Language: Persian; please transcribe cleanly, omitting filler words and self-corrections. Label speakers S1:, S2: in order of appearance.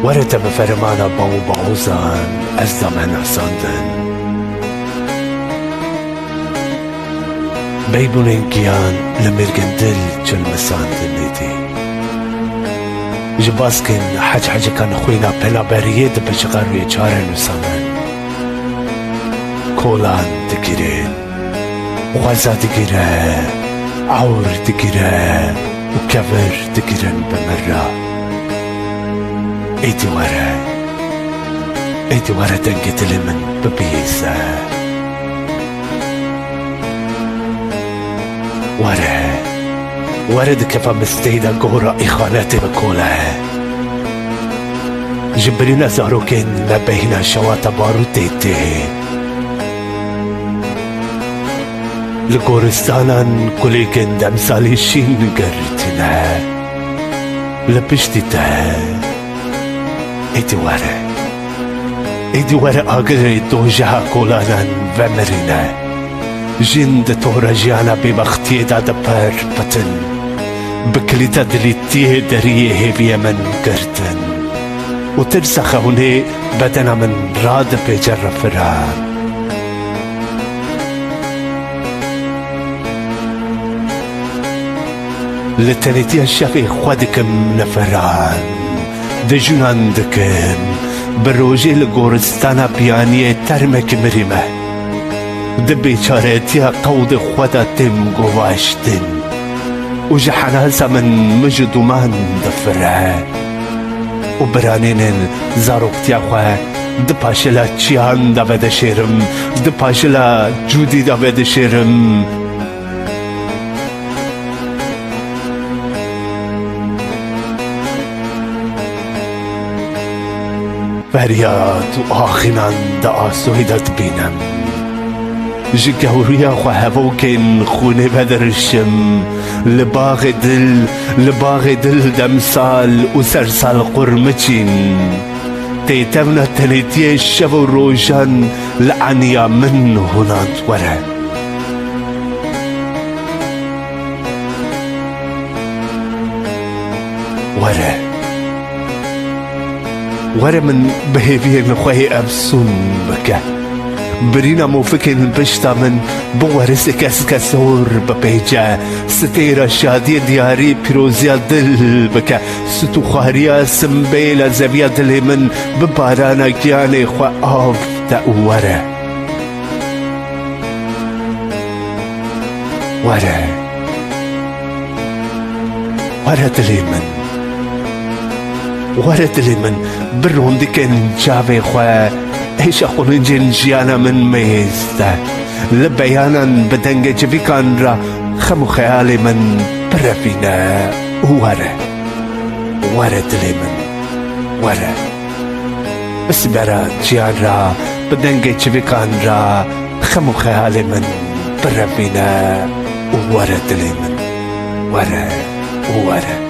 S1: وره تا به فرمانا باو باوزان از دامن افساندن بیبونین گیان لمرگن دل چل مساندن ایدی جباس کن حج کن خوینا پلا بریه ده بشغر روی چاره نسامن کولان دگیرین غزا دگیره عور دگیره و کور دگیرن بمره ایدی وره دنگ دل من ببیزه وره دکفا مستیده گورا ایخانت بکوله جبرین ازاروکن لبهینا شوات بارو دیده لگورستانان کلیکن دمسالی شین گردنه لپشتی ته ایدی وره آگر دوجه کولانان و مرینه جند تورا جانا ببختي دادا بار بطن بكليتا دليتيه دريه هيفيا من قرتن وترسخوني بدنا من راد بجر فران لتنيتي الشفي خودكم نفران دجنان دكم بروجي لغورستانا بيانيه ترمك مريمه ده بیچارتیا قود خدا تم گواشتن و جحنا زمن مجد و من دفره و برانین زاروکتیا خواه ده پاشلا چیان دا بده شیرم ده پاشلا جودی دا بده شیرم فریاد و آخینان دا آسویدت بینم جگوریا خو هفوکن خونه بدرشم لباغ دل دمسال و سرسال قرمچین تیتمنا تنیتی شب و روشن لعنیا من هنات وره من بهيفي نخوي أبسون بكه برينا موفكن بشتا من بورس كسكسور ببيجا ستيرا شادي دياري بيروزيا دل بكا ستو خاريا سمبيلا زبيا دل من ببارانا كياني خوا آف تأوره ورا دلي من برون ديكن جافي خوا ايش اخون جن جيانا من ميزته لبيانا بدنج جبيكان را خمو خيالي من برفينا ورا دلي من بس برا جيان را بدنج جبيكان را خمو خيالي من برفينا ورا دلي من ورا